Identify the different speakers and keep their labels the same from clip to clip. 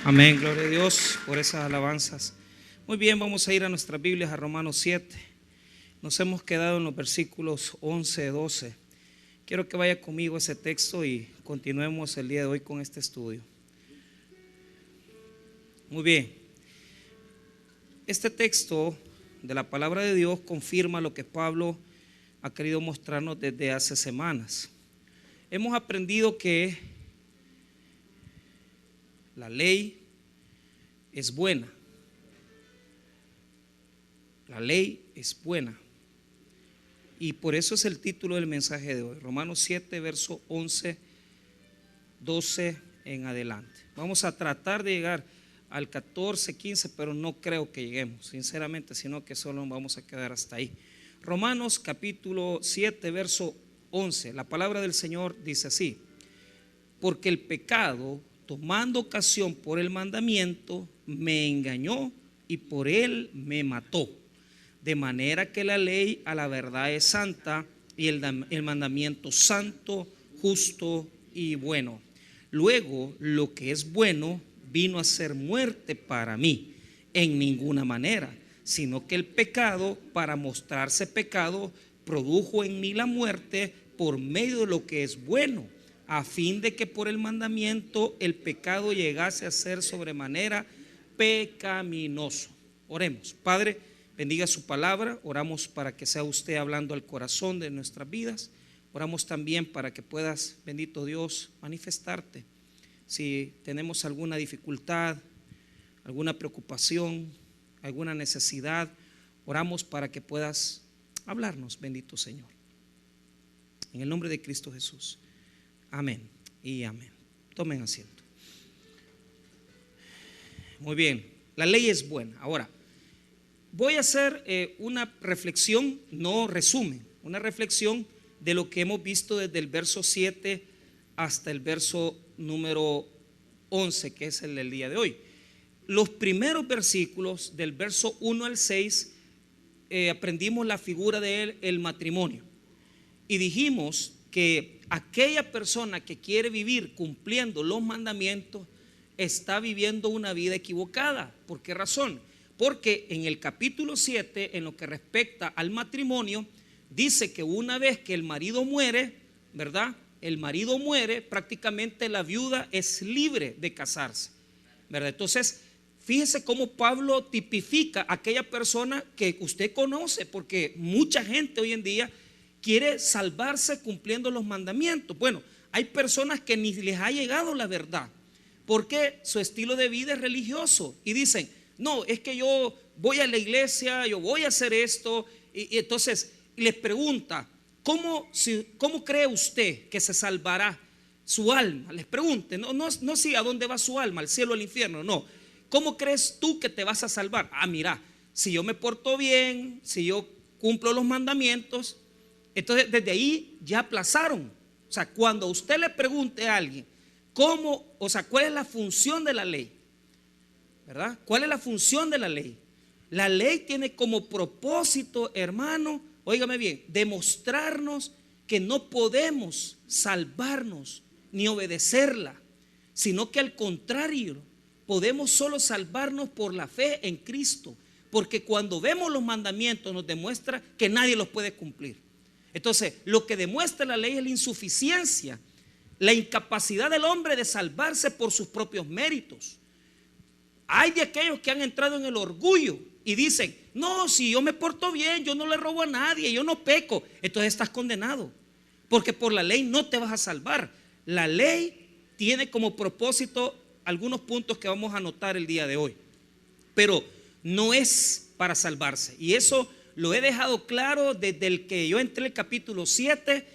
Speaker 1: Amén, gloria a Dios por esas alabanzas. Muy bien, vamos a ir a nuestras Biblias, a Romanos 7. Nos hemos quedado en los versículos 11, 12. Quiero que vaya conmigo a ese texto y continuemos el día de hoy con este estudio. Muy bien. Este texto de la palabra de Dios confirma lo que Pablo ha querido mostrarnos desde hace semanas. Hemos aprendido que la ley es buena. La ley es buena. Y por eso es el título del mensaje de hoy. Romanos 7, verso 11, 12 en adelante. Vamos a tratar de llegar al 14, 15, pero no creo que lleguemos, sinceramente, sino que solo vamos a quedar hasta ahí. Romanos capítulo 7, verso 11. La palabra del Señor dice así: porque el pecado, tomando ocasión por el mandamiento, me engañó y por él me mató. De manera que la ley a la verdad es santa y el mandamiento santo, justo y bueno. Luego, lo que es bueno vino a ser muerte para mí, en ninguna manera, sino que el pecado, para mostrarse pecado, produjo en mí la muerte por medio de lo que es bueno, a fin de que por el mandamiento el pecado llegase a ser sobremanera pecaminoso. Oremos. Padre, bendiga su palabra. Oramos para que sea usted hablando al corazón de nuestras vidas. Oramos también para que puedas, bendito Dios, manifestarte. Si tenemos alguna dificultad, alguna preocupación, alguna necesidad, oramos para que puedas hablarnos, bendito Señor. En el nombre de Cristo Jesús. Amén y amén. Tomen asiento. Muy bien, la ley es buena. Ahora, voy a hacer una reflexión, no resumen, una reflexión de lo que hemos visto desde el verso 7 hasta el verso número 11, que es el del día de hoy. Los primeros versículos del verso 1 al 6 aprendimos la figura del matrimonio y dijimos que aquella persona que quiere vivir cumpliendo los mandamientos está viviendo una vida equivocada. ¿Por qué razón? Porque en el capítulo 7, en lo que respecta al matrimonio, dice que una vez que el marido muere, ¿verdad? El marido muere, prácticamente la viuda es libre de casarse, ¿verdad? Entonces, fíjese cómo Pablo tipifica a aquella persona que usted conoce, porque mucha gente hoy en día quiere salvarse cumpliendo los mandamientos. Bueno, hay personas que ni les ha llegado la verdad, porque su estilo de vida es religioso y dicen: no, es que yo voy a la iglesia, yo voy a hacer esto, y entonces les pregunta: ¿cómo cree usted que se salvará su alma? Les pregunte, no si a dónde va su alma, al cielo o al infierno, no. ¿Cómo crees tú que te vas a salvar? Ah, mira, si yo me porto bien, si yo cumplo los mandamientos. Entonces desde ahí ya aplazaron. O sea, cuando usted le pregunte a alguien ¿cuál es la función de la ley? ¿Verdad? ¿Cuál es la función de la ley? La ley tiene como propósito, hermano, óigame bien, demostrarnos que no podemos salvarnos ni obedecerla, sino que al contrario, podemos solo salvarnos por la fe en Cristo, porque cuando vemos los mandamientos nos demuestra que nadie los puede cumplir. Entonces, lo que demuestra la ley es la insuficiencia, la incapacidad del hombre de salvarse por sus propios méritos. Hay de aquellos que han entrado en el orgullo y dicen: no, si yo me porto bien, yo no le robo a nadie, yo no peco. Entonces estás condenado, porque por la ley no te vas a salvar. La ley tiene como propósito algunos puntos que vamos a anotar el día de hoy, pero no es para salvarse. Y eso lo he dejado claro desde el que yo entré el capítulo 7,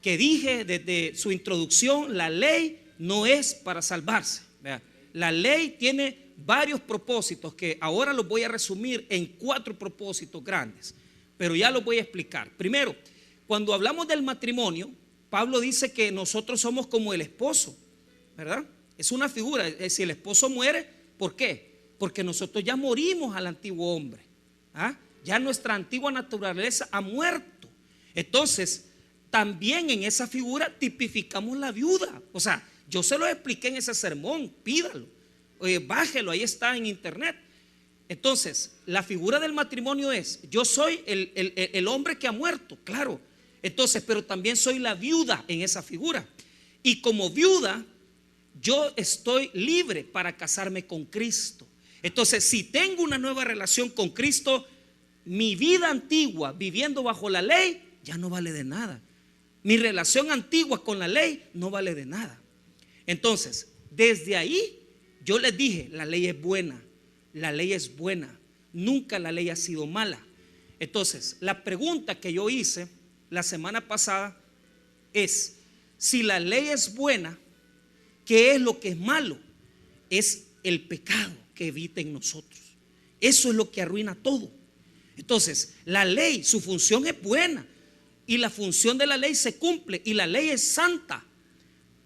Speaker 1: que dije desde su introducción: la ley no es para salvarse. Vea, la ley tiene varios propósitos que ahora los voy a resumir en 4 propósitos grandes, pero ya los voy a explicar. Primero, cuando hablamos del matrimonio, Pablo dice que nosotros somos como el esposo, ¿verdad? Es una figura. Si el esposo muere, ¿por qué? Porque nosotros ya morimos al antiguo hombre, ¿ah? Ya nuestra antigua naturaleza ha muerto. Entonces, también en esa figura tipificamos la viuda. O sea, yo se lo expliqué en ese sermón, pídalo. Oye, bájelo, ahí está en internet. Entonces, la figura del matrimonio es: yo soy el hombre que ha muerto, claro. Entonces, pero también soy la viuda en esa figura. Y como viuda, yo estoy libre para casarme con Cristo. Entonces, si tengo una nueva relación con Cristo, mi vida antigua viviendo bajo la ley ya no vale de nada. Mi relación antigua con la ley no vale de nada. Entonces, desde ahí yo les dije: la ley es buena, la ley es buena, nunca la ley ha sido mala. Entonces, la pregunta que yo hice la semana pasada es: si la ley es buena, ¿qué es lo que es malo? Es el pecado que evita en nosotros. Eso es lo que arruina todo. Entonces, la ley, su función es buena y la función de la ley se cumple y la ley es santa.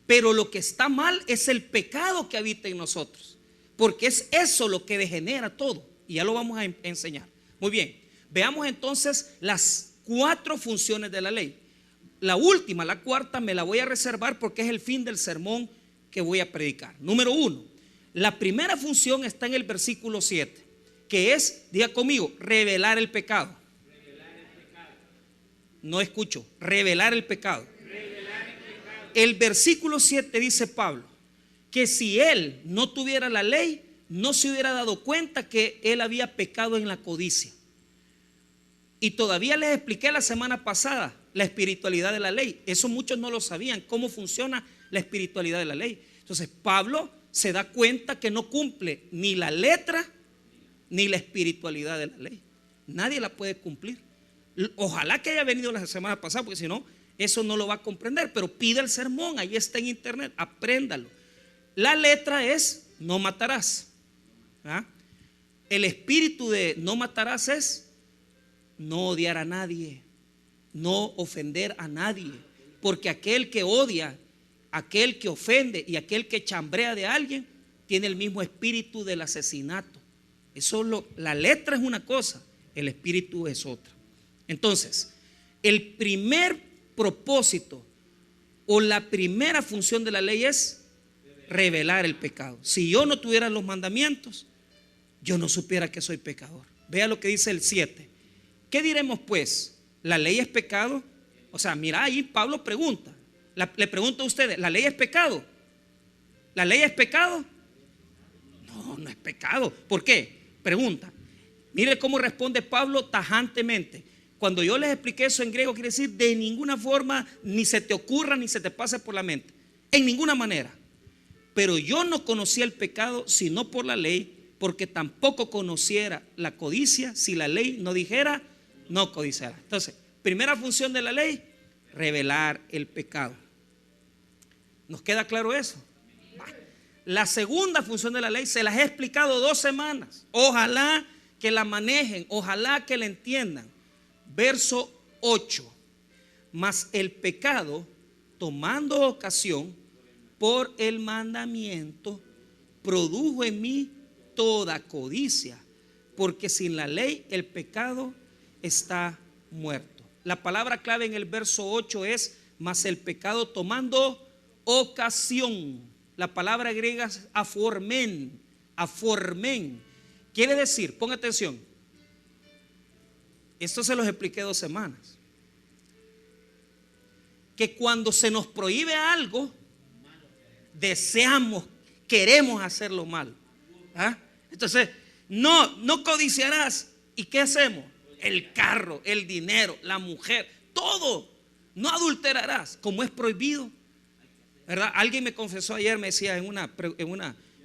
Speaker 1: Pero lo que está mal es el pecado que habita en nosotros, porque es eso lo que degenera todo. Y ya lo vamos a enseñar. Muy bien, veamos entonces las 4 funciones de la ley. La última, la cuarta, me la voy a reservar porque es el fin del sermón que voy a predicar. Número 1, la primera función está en el versículo 7, que es, diga conmigo, revelar el pecado. No escucho, revelar el pecado. El versículo 7 dice Pablo que si él no tuviera la ley, no se hubiera dado cuenta que él había pecado en la codicia. Y todavía les expliqué la semana pasada la espiritualidad de la ley. Eso muchos no lo sabían, cómo funciona la espiritualidad de la ley. Entonces Pablo se da cuenta que no cumple ni la letra ni la espiritualidad de la ley. Nadie la puede cumplir. Ojalá que haya venido la semana pasada, porque si no, eso no lo va a comprender. Pero pida el sermón, ahí está en internet, apréndalo. La letra es: no matarás. ¿Ah? El espíritu de no matarás es: no odiar a nadie, no ofender a nadie, porque aquel que odia, aquel que ofende y aquel que chambrea de alguien tiene el mismo espíritu del asesinato. La letra es una cosa, el espíritu es otra. Entonces, el primer propósito o la primera función de la ley es revelar el pecado. Si yo no tuviera los mandamientos, yo no supiera que soy pecador. Vea lo que dice el 7. ¿Qué diremos pues? ¿La ley es pecado? O sea, mira, ahí Pablo pregunta. Le pregunto a ustedes: ¿la ley es pecado? ¿La ley es pecado? No, no es pecado. ¿Por qué? Pregunta. Mire cómo responde Pablo tajantemente. Cuando yo les expliqué eso en griego, quiere decir: de ninguna forma, ni se te ocurra, ni se te pase por la mente, en ninguna manera. Pero yo no conocía el pecado sino por la ley, porque tampoco conociera la codicia si la ley no dijera: no codiciarás. Entonces, primera función de la ley: revelar el pecado. ¿Nos queda claro eso? La segunda función de la ley se las he explicado 2 semanas. Ojalá que la manejen, ojalá que la entiendan. Verso 8: mas el pecado, tomando ocasión por el mandamiento, produjo en mí toda codicia, porque sin la ley el pecado está muerto. La palabra clave en el verso 8 es: mas el pecado tomando ocasión. La palabra griega es aformen. Aformen quiere decir, ponga atención, esto se los expliqué 2 semanas, que cuando se nos prohíbe algo, deseamos, queremos hacer lo malo. ¿Ah? Entonces, no codiciarás. ¿Y qué hacemos? El carro, el dinero, la mujer, todo. No adulterarás, como es prohibido, ¿verdad? Alguien me confesó ayer, me decía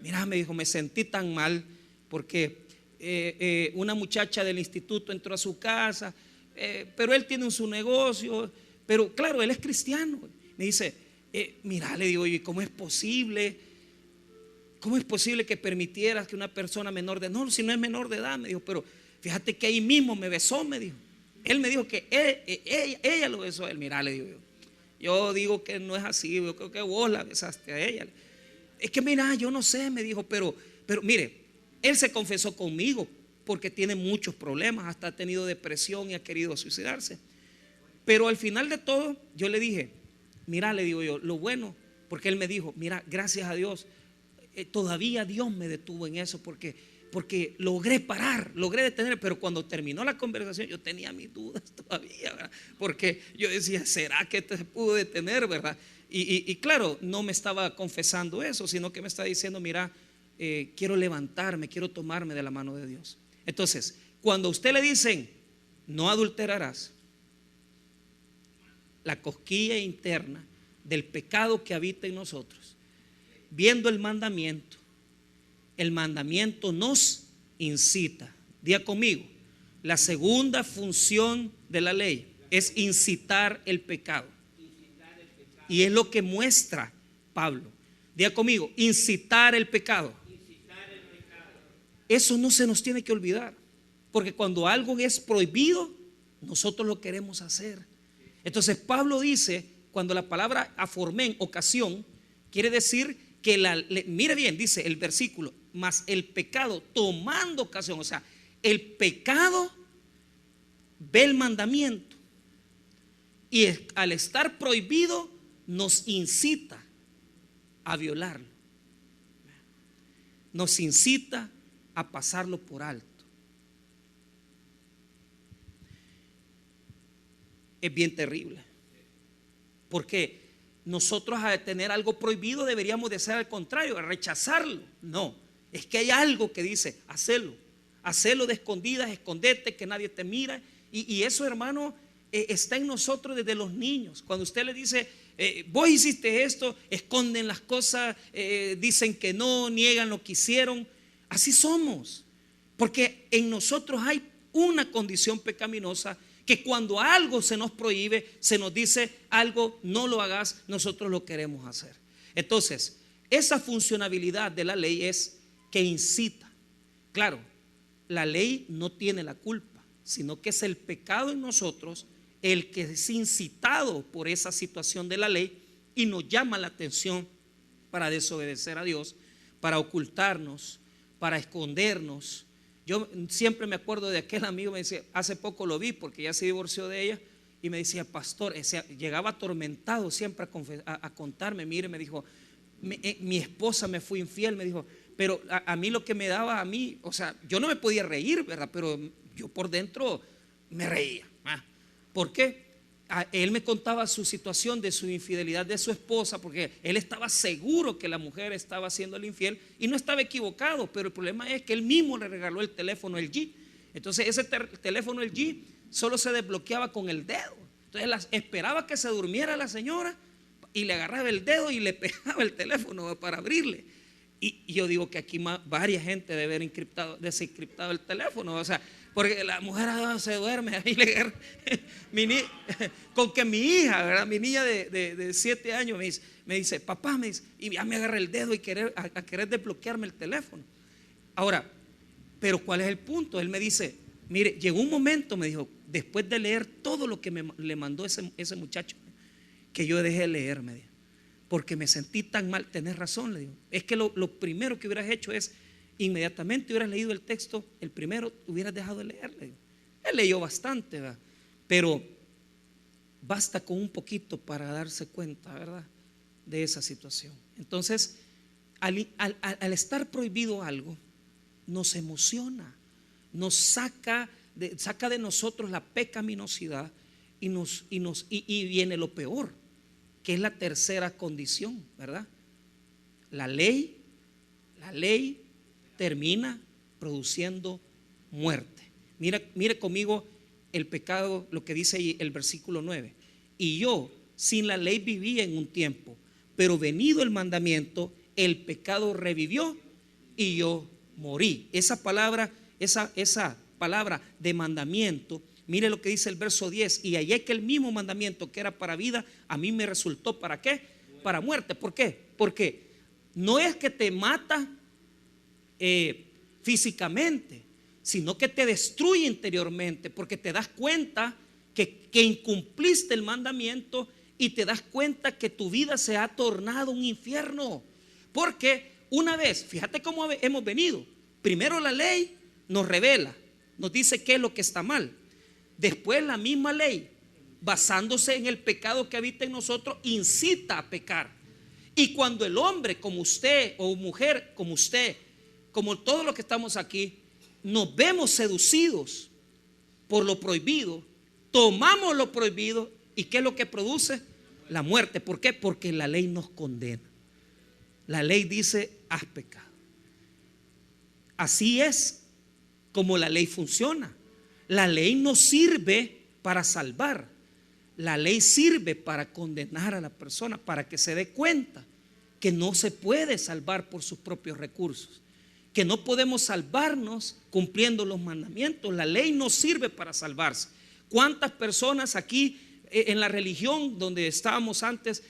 Speaker 1: mira, me dijo: me sentí tan mal porque una muchacha del instituto entró a su casa, pero él tiene su negocio, pero claro, él es cristiano. Me dice: mira, le digo, ¿y cómo es posible? ¿Cómo es posible que permitieras que una persona menor de edad? No, si no es menor de edad, me dijo, pero fíjate que ahí mismo me besó, me dijo. Él me dijo que ella lo besó a él. Mira, le digo yo digo que no es así, yo creo que vos la besaste a ella. Es que mira, yo no sé, me dijo, pero mire, él se confesó conmigo porque tiene muchos problemas, hasta ha tenido depresión y ha querido suicidarse. Pero al final de todo, yo le dije: mira, le digo yo, lo bueno, porque él me dijo: mira, gracias a Dios, todavía Dios me detuvo en eso porque logré parar, logré detener, pero cuando terminó la conversación yo tenía mis dudas todavía, ¿verdad? Porque yo decía, ¿será que se pudo detener, verdad? Y claro, no me estaba confesando eso, sino que me está diciendo, mira, quiero levantarme, quiero tomarme de la mano de Dios. Entonces, cuando a usted le dicen, no adulterarás, la cosquilla interna del pecado que habita en nosotros, viendo el mandamiento nos incita. Diga conmigo, la segunda función de la ley es incitar el pecado. Y es lo que muestra Pablo. Diga conmigo, incitar el pecado. Eso no se nos tiene que olvidar, porque cuando algo es prohibido, nosotros lo queremos hacer. Entonces Pablo dice, cuando la palabra aformén, ocasión, quiere decir que mire bien, dice el versículo, mas el pecado tomando ocasión, o sea, el pecado ve el mandamiento y al estar prohibido nos incita a violarlo, nos incita a pasarlo por alto. Es bien terrible, porque nosotros al tener algo prohibido deberíamos de ser al contrario, rechazarlo. No, es que hay algo que dice, hacelo de escondidas, escondete, que nadie te mira. Y eso, hermano, está en nosotros desde los niños. Cuando usted le dice, vos hiciste esto, esconden las cosas, dicen que no, niegan lo que hicieron. Así somos, porque en nosotros hay una condición pecaminosa que cuando algo se nos prohíbe, se nos dice algo, no lo hagas, nosotros lo queremos hacer. Entonces, esa funcionalidad de la ley es que incita. Claro, la ley no tiene la culpa, sino que es el pecado en nosotros el que es incitado por esa situación de la ley y nos llama la atención para desobedecer a Dios, para ocultarnos, para escondernos. Yo siempre me acuerdo de aquel amigo, me decía, hace poco lo vi porque ya se divorció de ella, y me decía, pastor, llegaba atormentado siempre a contarme, mire, me dijo, mi esposa me fue infiel, me dijo, pero a mí lo que me daba a mí, o sea, yo no me podía reír, ¿verdad? Pero yo por dentro me reía. ¿Por qué? Él me contaba su situación de su infidelidad de su esposa, porque él estaba seguro que la mujer estaba haciéndole infiel y no estaba equivocado, pero el problema es que él mismo le regaló el teléfono LG. Entonces ese teléfono LG solo se desbloqueaba con el dedo. Entonces esperaba que se durmiera la señora y le agarraba el dedo y le pegaba el teléfono para abrirle. Y yo digo que aquí varias gente debe haber desencriptado el teléfono, o sea, porque la mujer se duerme ahí con que mi hija, ¿verdad? Mi niña de 7 años me dice, papá, y ya me agarra el dedo y a querer desbloquearme el teléfono. Ahora, pero ¿cuál es el punto? Él me dice, mire, llegó un momento, me dijo, después de leer todo lo que le mandó ese muchacho, que yo dejé de leer, me dijo, porque me sentí tan mal. Tenés razón, le digo, es que lo primero que hubieras hecho es inmediatamente hubieras leído el texto, el primero hubieras dejado de leer, le digo. Él leyó bastante, ¿verdad? Pero basta con un poquito para darse cuenta, ¿verdad?, de esa situación. Entonces, al estar prohibido algo, nos emociona, nos saca de nosotros la pecaminosidad y viene lo peor, que es la tercera condición, ¿verdad? La ley termina produciendo muerte. Mire conmigo el pecado, lo que dice ahí el versículo 9. Y yo sin la ley vivía en un tiempo, pero venido el mandamiento, el pecado revivió y yo morí. Esa palabra de mandamiento, mire lo que dice el verso 10. Y hallé que el mismo mandamiento que era para vida, a mí me resultó ¿para qué? Para muerte. ¿Por qué? Porque no es que te mata físicamente, sino que te destruye interiormente, porque te das cuenta que incumpliste el mandamiento y te das cuenta que tu vida se ha tornado un infierno. Porque una vez, fíjate cómo hemos venido, primero la ley nos revela, nos dice qué es lo que está mal. Después la misma ley, basándose en el pecado que habita en nosotros, incita a pecar. Y cuando el hombre como usted o mujer como usted, como todos los que estamos aquí, nos vemos seducidos por lo prohibido, tomamos lo prohibido, ¿y qué es lo que produce? La muerte. ¿Por qué? Porque la ley nos condena. La ley dice: has pecado. Así es como la ley funciona. La ley no sirve para salvar. La ley sirve para condenar a la persona, para que se dé cuenta que no se puede salvar por sus propios recursos, que no podemos salvarnos cumpliendo los mandamientos. La ley no sirve para salvarse. ¿Cuántas personas aquí en la religión donde estábamos antes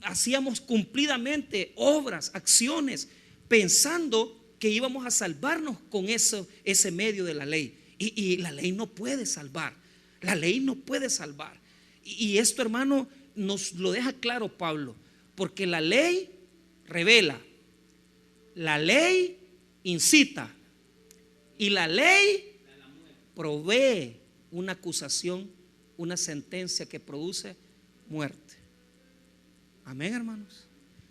Speaker 1: hacíamos cumplidamente obras, acciones, pensando que íbamos a salvarnos con ese medio de la ley? Y la ley no puede salvar. La ley no puede salvar. Y esto, hermano, nos lo deja claro Pablo, porque la ley revela, la ley incita y la ley provee una acusación, una sentencia que produce muerte. Amén, hermanos.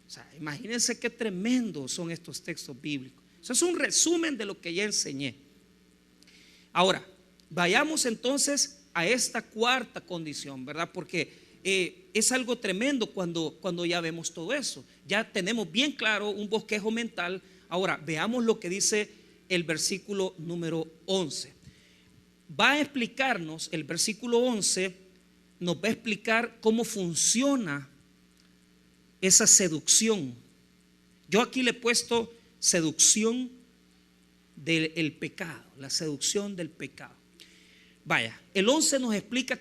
Speaker 1: O sea, imagínense qué tremendos son estos textos bíblicos. Eso es un resumen de lo que ya enseñé. Ahora, vayamos entonces a esta cuarta condición, ¿verdad? Porque es algo tremendo cuando ya vemos todo eso. Ya tenemos bien claro un bosquejo mental. Ahora, veamos lo que dice el versículo número 11. Va a explicarnos, el versículo 11 nos va a explicar cómo funciona esa seducción. Yo aquí le he puesto seducción del pecado, la seducción del pecado. Vaya, el 11 nos explica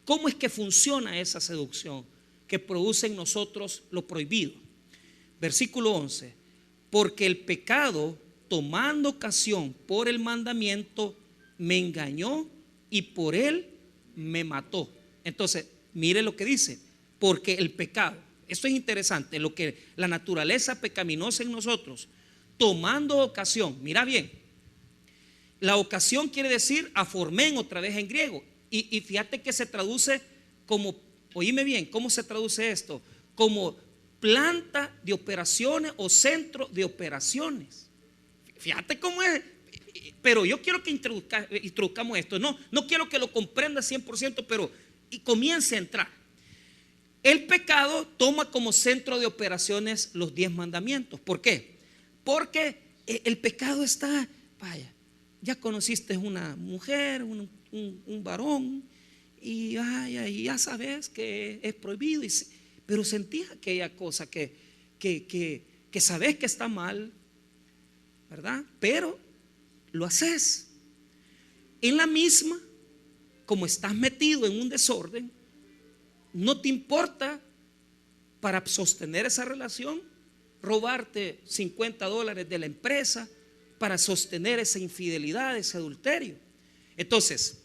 Speaker 1: cómo es que funciona esa seducción que produce en nosotros lo prohibido. Versículo 11: porque el pecado, tomando ocasión por el mandamiento, me engañó y por él me mató. Entonces, mire lo que dice: porque el pecado, esto es interesante, lo que la naturaleza pecaminosa en nosotros, tomando ocasión, mira bien, la ocasión quiere decir aformén otra vez en griego, y fíjate que se traduce como, oíme bien, ¿cómo se traduce esto? Como planta de operaciones o centro de operaciones. Fíjate cómo es. Pero yo quiero que introduzcamos esto. No quiero que lo comprenda 100%, pero y comience a entrar. El pecado toma como centro de operaciones los 10 mandamientos. ¿Por qué? Porque el pecado está, vaya, ya conociste una mujer, un varón, y ya sabes que es prohibido, pero sentías aquella cosa que sabes que está mal, ¿verdad? Pero lo haces. En la misma, como estás metido en un desorden, no te importa, para sostener esa relación, robarte $50 de la empresa para sostener esa infidelidad, ese adulterio. Entonces,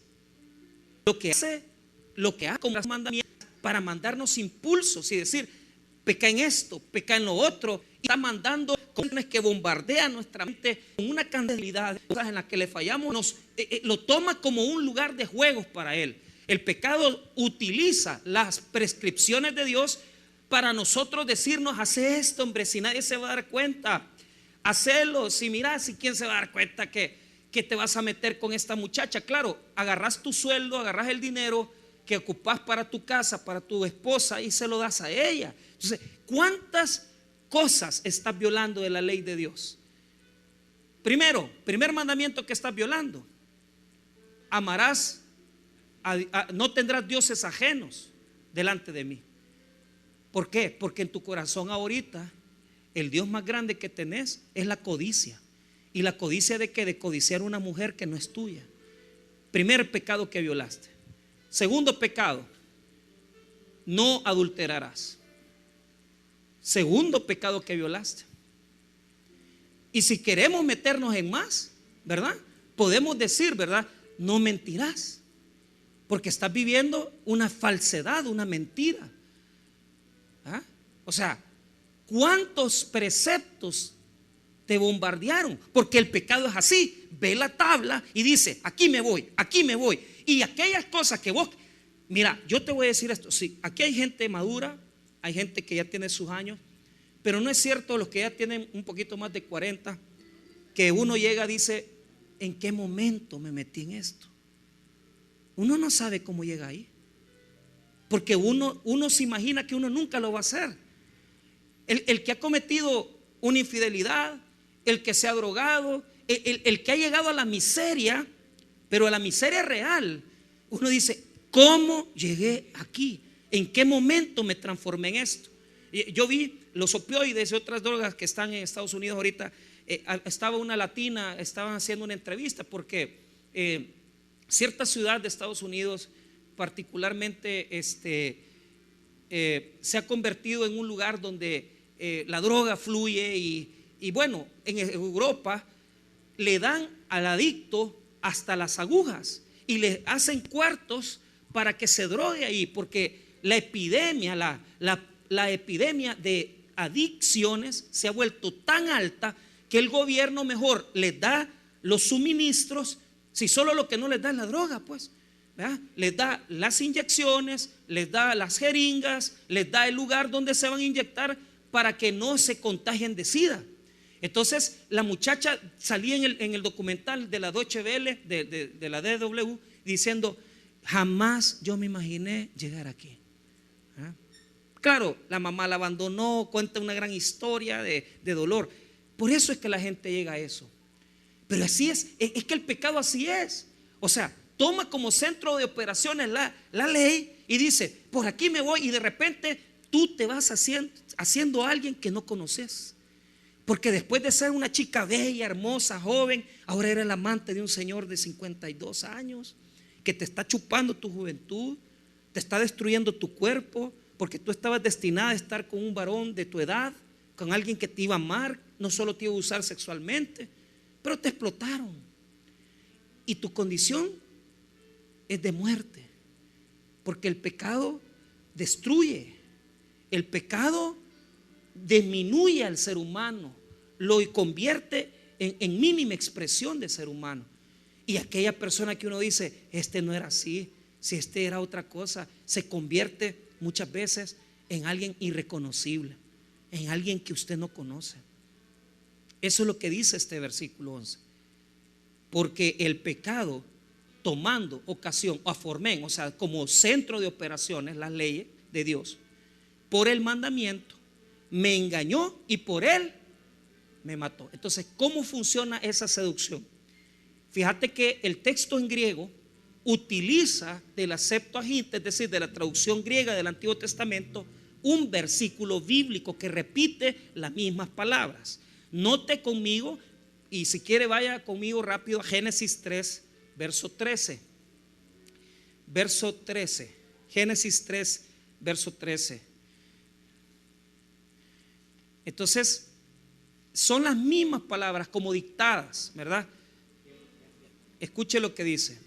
Speaker 1: lo que hace con los mandamientos para mandarnos impulsos y decir: peca en esto, peca en lo otro, y está mandando cosas que bombardean nuestra mente con una cantidad de cosas en las que le fallamos. Lo toma como un lugar de juegos para él. El pecado utiliza las prescripciones de Dios para nosotros decirnos: hace esto, hombre, si nadie se va a dar cuenta, hacelo, si mira, si quién se va a dar cuenta que te vas a meter con esta muchacha. Claro, agarras tu sueldo, agarras el dinero que ocupas para tu casa, para tu esposa, y se lo das a ella. Entonces, ¿cuántas cosas estás violando de la ley de Dios? Primer mandamiento que estás violando: amarás, no tendrás dioses ajenos delante de mí. ¿Por qué? Porque en tu corazón ahorita el Dios más grande que tenés es la codicia. ¿Y la codicia de qué? De codiciar una mujer que no es tuya. Primer pecado que violaste. Segundo pecado: no adulterarás. Segundo pecado que violaste. Y si queremos meternos en más, ¿verdad? Podemos decir, ¿verdad? No mentirás, porque estás viviendo una falsedad, una mentira. ¿Ah? O sea, ¿cuántos preceptos te bombardearon? Porque el pecado es así: ve la tabla y dice: aquí me voy, aquí me voy. Y aquellas cosas que vos, mira, yo te voy a decir esto: sí, aquí hay gente madura, hay gente que ya tiene sus años, Pero no es cierto, los que ya tienen un poquito más de 40, que uno llega y dice, ¿en qué momento me metí en esto? Uno no sabe cómo llega ahí, porque uno se imagina que uno nunca lo va a hacer. El que ha cometido una infidelidad, el que se ha drogado, el que ha llegado a la miseria, pero a la miseria real, uno dice, ¿cómo llegué aquí? ¿En qué momento me transformé en esto? Yo vi los opioides y otras drogas que están en Estados Unidos ahorita. Estaba una latina, estaban haciendo una entrevista porque cierta ciudad de Estados Unidos particularmente se ha convertido en un lugar donde la droga fluye y bueno, en Europa le dan al adicto hasta las agujas y le hacen cuartos para que se drogue ahí, porque la epidemia, la epidemia de adicciones se ha vuelto tan alta que el gobierno mejor les da los suministros, si solo lo que no les da es la droga, pues, ¿verdad? Les da las inyecciones, les da las jeringas, les da el lugar donde se van a inyectar para que no se contagien de SIDA. Entonces la muchacha salía en el documental de la Deutsche Welle, de la DW, diciendo, jamás yo me imaginé llegar aquí. ¿Ah? Claro, la mamá la abandonó, cuenta una gran historia de dolor. Por eso es que la gente llega a eso. Pero así es que el pecado así es. O sea, toma como centro de operaciones la ley y dice, por aquí me voy, y de repente tú te vas haciendo a alguien que no conoces. Porque después de ser una chica bella, hermosa, joven, ahora eres el amante de un señor de 52 años que te está chupando tu juventud, te está destruyendo tu cuerpo, porque tú estabas destinada a estar con un varón de tu edad, con alguien que te iba a amar, no solo te iba a usar sexualmente, pero te explotaron. Y tu condición es de muerte, porque el pecado destruye, el pecado disminuye al ser humano, lo convierte en mínima expresión de ser humano. Y aquella persona que uno dice, este no era así, si este era otra cosa, se convierte muchas veces en alguien irreconocible, en alguien que usted no conoce. Eso es lo que dice este versículo 11. Porque el pecado, tomando ocasión, o aformén, o sea, como centro de operaciones, las leyes de Dios, por el mandamiento, me engañó y por él me mató. Entonces, ¿cómo funciona esa seducción? Fíjate que el texto en griego utiliza de la Septuaginta, es decir, de la traducción griega del Antiguo Testamento, un versículo bíblico que repite las mismas palabras. Note conmigo, y si quiere vaya conmigo rápido a Génesis 3, verso 13. Verso 13. Génesis 3, verso 13. Entonces, son las mismas palabras como dictadas, ¿verdad? Escuche lo que dice.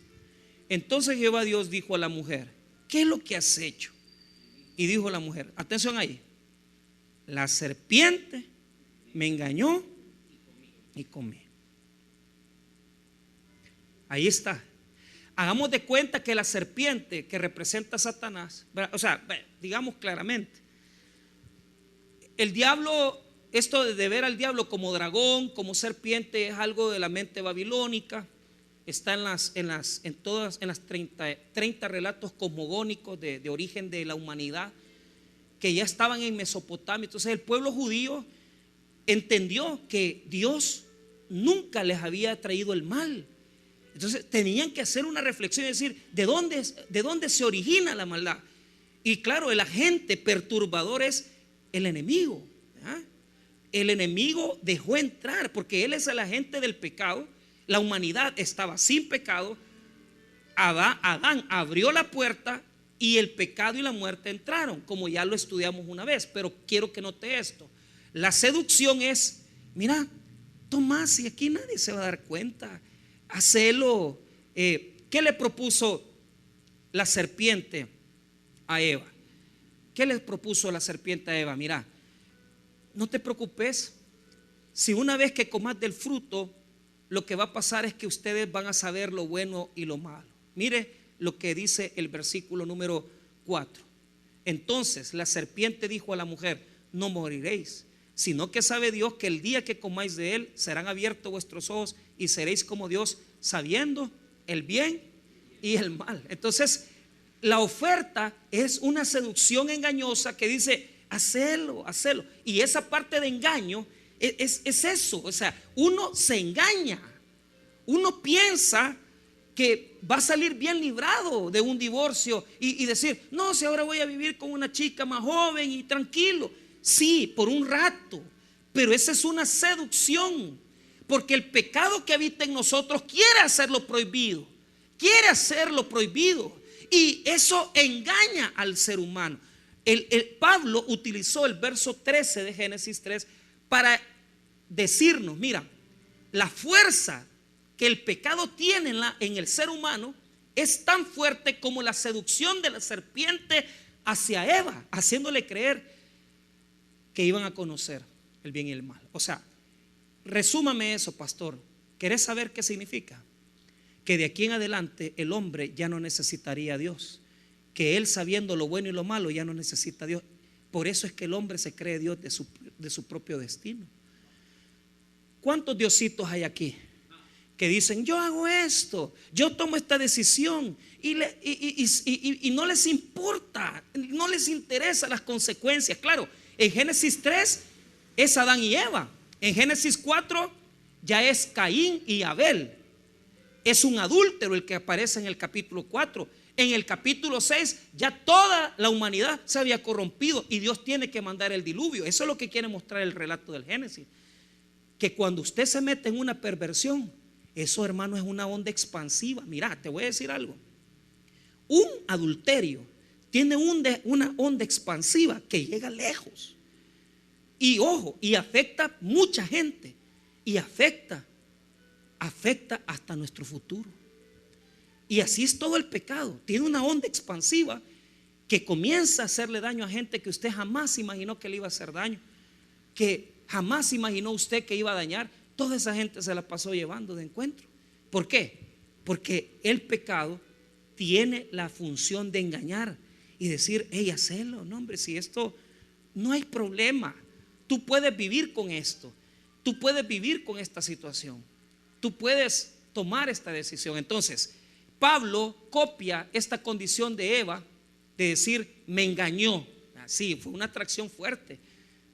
Speaker 1: Entonces Jehová Dios dijo a la mujer, ¿qué es lo que has hecho? Y dijo la mujer, atención ahí, la serpiente me engañó y comí. Ahí está. Hagamos de cuenta que la serpiente que representa a Satanás, o sea, digamos claramente, el diablo, esto de ver al diablo como dragón, como serpiente, es algo de la mente babilónica. Está en las 30 relatos cosmogónicos de origen de la humanidad que ya estaban en Mesopotamia. Entonces el pueblo judío entendió que Dios nunca les había traído el mal. Entonces tenían que hacer una reflexión y decir, ¿de dónde se origina la maldad? Y claro, el agente perturbador es el enemigo. ¿Ah? El enemigo dejó entrar porque él es el agente del pecado. La humanidad estaba sin pecado. Adán abrió la puerta y el pecado y la muerte entraron, como ya lo estudiamos una vez. Pero quiero que note esto. La seducción es, mira, Tomás, y aquí nadie se va a dar cuenta, hacelo. ¿Qué le propuso la serpiente a Eva? ¿Qué le propuso la serpiente a Eva? Mira, no te preocupes, si una vez que comas del fruto, lo que va a pasar es que ustedes van a saber lo bueno y lo malo. Mire lo que dice el versículo número 4. Entonces la serpiente dijo a la mujer, no moriréis, sino que sabe Dios que el día que comáis de él serán abiertos vuestros ojos y seréis como Dios, sabiendo el bien y el mal. Entonces, la oferta es una seducción engañosa que dice, hacelo, hacelo. Y esa parte de engaño es eso. O sea, uno se engaña. Uno piensa que va a salir bien librado de un divorcio y decir, no, si ahora voy a vivir con una chica más joven y tranquilo. Sí, por un rato, pero esa es una seducción, porque el pecado que habita en nosotros quiere hacerlo prohibido, y eso engaña al ser humano. Pablo utilizó el verso 13 de Génesis 3 para decirnos, mira, la fuerza que el pecado tiene en el ser humano es tan fuerte como la seducción de la serpiente hacia Eva, haciéndole creer que iban a conocer el bien y el mal. O sea, resúmame eso, pastor. ¿Querés saber qué significa? Que de aquí en adelante el hombre ya no necesitaría a Dios, que él, sabiendo lo bueno y lo malo, ya no necesita a Dios. Por eso es que el hombre se cree Dios de su propio destino. ¿Cuántos diositos hay aquí que dicen, yo hago esto, yo tomo esta decisión, y no les importa, no les interesa las consecuencias? Claro, en Génesis 3 es Adán y Eva. En Génesis 4 ya es Caín y Abel. Es un adúltero el que aparece en el capítulo 4. En el capítulo 6 ya toda la humanidad se había corrompido y Dios tiene que mandar el diluvio. Eso es lo que quiere mostrar el relato del Génesis. Que cuando usted se mete en una perversión, eso, hermano, es una onda expansiva. Mira, te voy a decir algo. Un adulterio tiene una onda expansiva que llega lejos. Y ojo, y afecta mucha gente. Y afecta hasta nuestro futuro. Y así es todo el pecado. Tiene una onda expansiva que comienza a hacerle daño a gente que usted jamás imaginó que le iba a hacer daño, que jamás imaginó usted que iba a dañar. Toda esa gente se la pasó llevando de encuentro. ¿Por qué? Porque el pecado tiene la función de engañar y decir, hey, hacelo, no, hombre, si esto no hay problema, tú puedes vivir con esto, tú puedes vivir con esta situación, tú puedes tomar esta decisión. Entonces, Pablo copia esta condición de Eva de decir, me engañó. Así fue una atracción fuerte,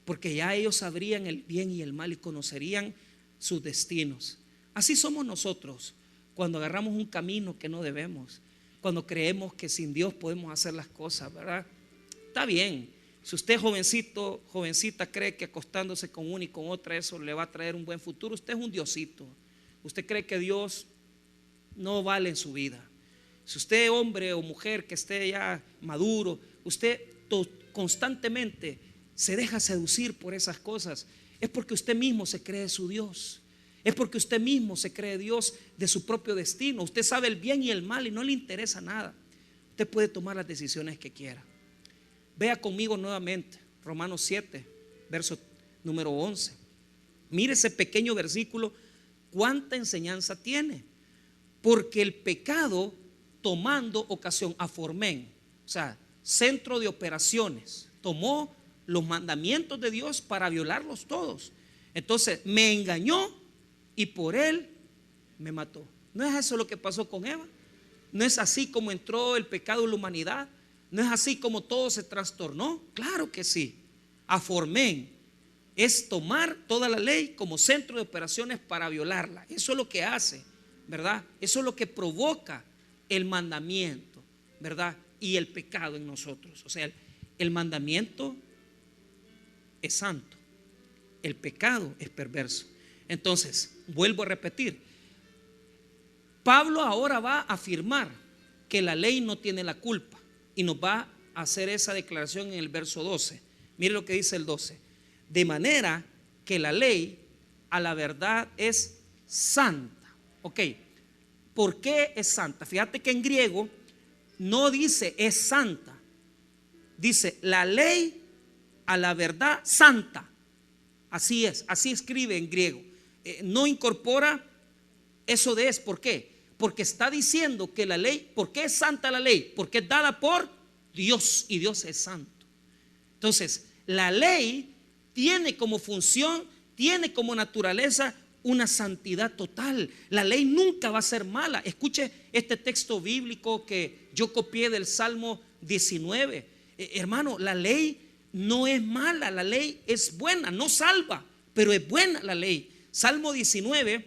Speaker 1: porque ya ellos sabrían el bien y el mal y conocerían sus destinos. Así somos nosotros cuando agarramos un camino que no debemos, cuando creemos que sin Dios podemos hacer las cosas, ¿verdad? Está bien. Si usted, jovencito, jovencita, cree que acostándose con una y con otra eso le va a traer un buen futuro, usted es un diosito. Usted cree que Dios no vale en su vida. Si usted, hombre o mujer que esté ya maduro, usted constantemente se deja seducir por esas cosas, es porque usted mismo se cree su Dios. Es porque usted mismo se cree Dios de su propio destino. Usted sabe el bien y el mal y no le interesa nada. Usted puede tomar las decisiones que quiera. Vea conmigo nuevamente Romanos 7, verso número 11. Mire ese pequeño versículo, cuánta enseñanza tiene. Porque el pecado, tomando ocasión, aformén, o sea, centro de operaciones, tomó los mandamientos de Dios para violarlos todos. Entonces me engañó y por él me mató. ¿No es eso lo que pasó con Eva? ¿No es así como entró el pecado en la humanidad? ¿No es así como todo se trastornó? Claro que sí. Aformén es tomar toda la ley como centro de operaciones para violarla. Eso es lo que hace, ¿verdad? Eso es lo que provoca el mandamiento, ¿verdad? Y el pecado en nosotros. O sea, el mandamiento es santo, el pecado es perverso. Entonces, vuelvo a repetir, Pablo ahora va a afirmar que la ley no tiene la culpa y nos va a hacer esa declaración en el verso 12. Mire lo que dice el 12. De manera que la ley a la verdad es santa. Ok, ¿por qué es santa? Fíjate que en griego no dice es santa, dice la ley a la verdad santa. Así es, así escribe en griego. No incorpora eso de es. ¿Por qué? Porque está diciendo que la ley, ¿por qué es santa la ley? Porque es dada por Dios y Dios es santo. Entonces, la ley tiene como función, tiene como naturaleza una santidad total. La ley nunca va a ser mala. Escuche este texto bíblico que yo copié del Salmo 19. Hermano, la ley no es mala, la ley es buena, no salva, pero es buena la ley. Salmo 19,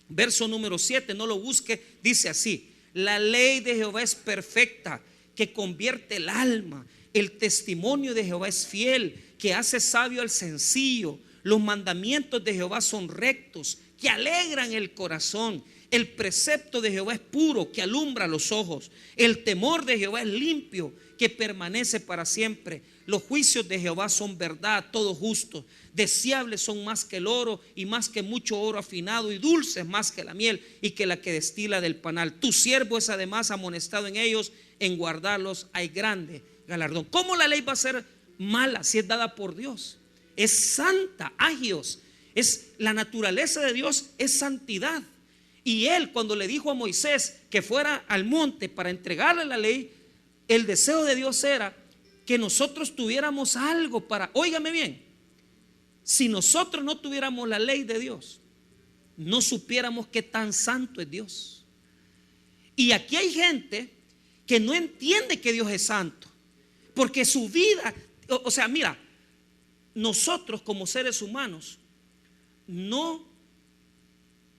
Speaker 1: verso número 7, no lo busque, dice así: la ley de Jehová es perfecta, que convierte el alma. El testimonio de Jehová es fiel, que hace sabio al sencillo. Los mandamientos de Jehová son rectos, que alegran el corazón. El precepto de Jehová es puro, que alumbra los ojos. El temor de Jehová es limpio, que permanece para siempre. Los juicios de Jehová son verdad, todos justos. Deseables son más que el oro, y más que mucho oro afinado, y dulces más que la miel, y que la que destila del panal. Tu siervo es además amonestado en ellos, en guardarlos hay grande galardón. ¿Cómo la ley va a ser mala si es dada por Dios? Es santa, agios. Es la naturaleza de Dios, es santidad. Y él, cuando le dijo a Moisés que fuera al monte para entregarle la ley, el deseo de Dios era que nosotros tuviéramos algo para, óigame bien, si nosotros no tuviéramos la ley de Dios, no supiéramos qué tan santo es Dios. Y aquí hay gente que no entiende que Dios es santo, porque su vida, o sea, mira, nosotros como seres humanos no,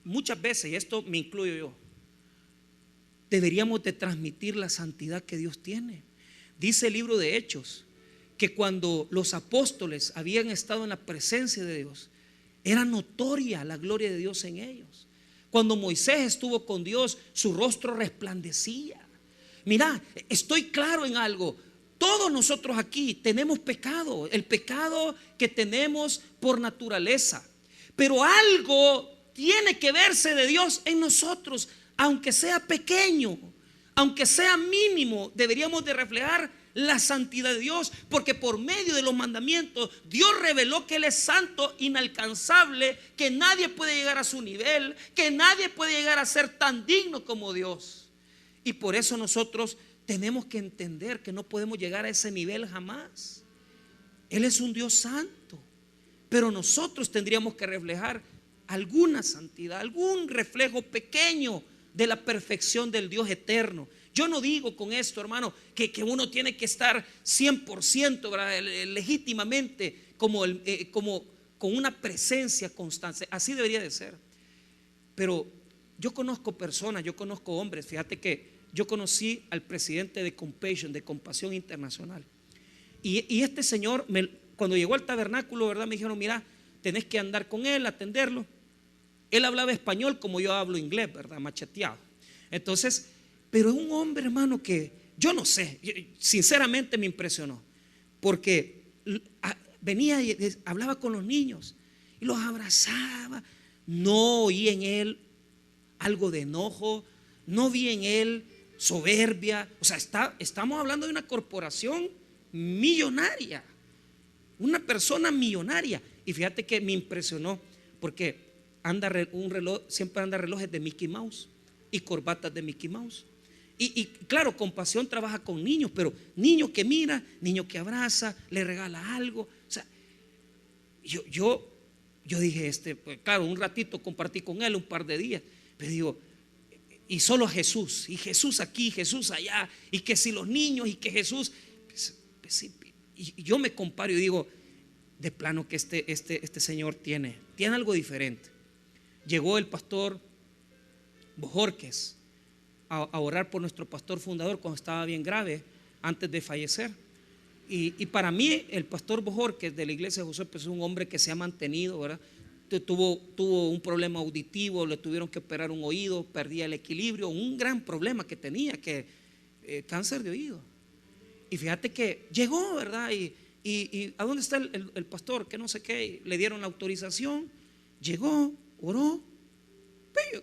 Speaker 1: muchas veces, y esto me incluyo yo, deberíamos de transmitir la santidad que Dios tiene. Dice el libro de Hechos que cuando los apóstoles habían estado en la presencia de Dios, era notoria la gloria de Dios en ellos. Cuando Moisés estuvo con Dios, su rostro resplandecía. Mira, estoy claro en algo. Todos nosotros aquí tenemos pecado, el pecado que tenemos por naturaleza. Pero algo tiene que verse de Dios en nosotros, aunque sea pequeño, aunque sea mínimo. Deberíamos de reflejar la santidad de Dios, porque por medio de los mandamientos Dios reveló que Él es santo, inalcanzable, que nadie puede llegar a su nivel, que nadie puede llegar a ser tan digno como Dios. Y por eso nosotros tenemos que entender que no podemos llegar a ese nivel jamás. Él es un Dios santo, pero nosotros tendríamos que reflejar alguna santidad, algún reflejo pequeño de la perfección del Dios eterno. Yo no digo con esto, hermano, que uno tiene que estar 100%, ¿verdad?, legítimamente como con una presencia constante. Así debería de ser. Pero yo conozco personas, yo conozco hombres. Fíjate que yo conocí al presidente de Compassion, de Compasión Internacional. Y este señor, cuando llegó al tabernáculo, ¿verdad?, me dijeron: mira, tenés que andar con él, atenderlo. Él hablaba español como yo hablo inglés, ¿verdad?, macheteado. Entonces, pero es un hombre, hermano, que yo no sé, sinceramente me impresionó, porque venía y hablaba con los niños y los abrazaba. No oí en él algo de enojo, no vi en él soberbia. O sea, estamos hablando de una corporación millonaria, una persona millonaria. Y fíjate que me impresionó, porque un reloj, siempre anda relojes de Mickey Mouse y corbatas de Mickey Mouse. Y claro, Compasión trabaja con niños, pero niño que mira, niño que abraza, le regala algo. O sea, yo dije, pues, claro, un ratito compartí con él, un par de días, pero digo, y solo Jesús, y Jesús aquí, Jesús allá, y que si los niños, y que Jesús, pues, y yo me comparo y digo, de plano que este señor tiene algo diferente. Llegó el pastor Bojorquez a orar por nuestro pastor fundador cuando estaba bien grave, antes de fallecer. Y para mí el pastor Bojorquez de la iglesia de Josué, pues, es un hombre que se ha mantenido, ¿verdad? Tuvo un problema auditivo, le tuvieron que operar un oído, perdía el equilibrio, un gran problema que tenía, cáncer de oído. Y fíjate que llegó, ¿verdad? Y ¿a dónde está el pastor? Que no sé qué. Le dieron la autorización, llegó, oró.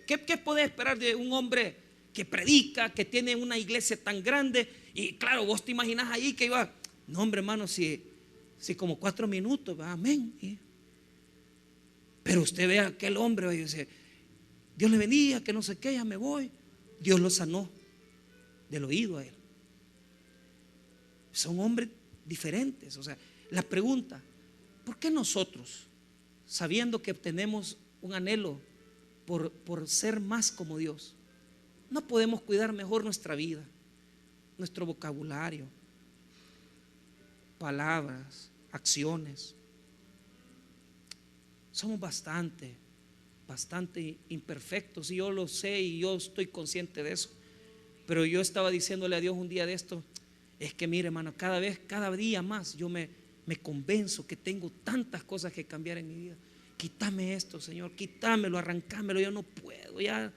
Speaker 1: ¿Qué podés esperar de un hombre que predica, que tiene una iglesia tan grande? Y claro, vos te imaginás ahí que iba, no, hombre, hermano, si como 4 minutos, amén. Pero usted ve a aquel hombre y dice: Dios le bendiga, que no sé qué, ya me voy. Dios lo sanó del oído a él. Son hombres diferentes. O sea, la pregunta: ¿por qué nosotros, sabiendo que tenemos un anhelo por ser más como Dios, no podemos cuidar mejor nuestra vida, nuestro vocabulario, palabras, acciones? Somos bastante imperfectos, y yo lo sé y yo estoy consciente de eso. Pero yo estaba diciéndole a Dios un día de esto: es que mire, hermano, cada día más yo me convenzo que tengo tantas cosas que cambiar en mi vida. Quítame esto, Señor, quítamelo, arrancámelo, yo no puedo, ya,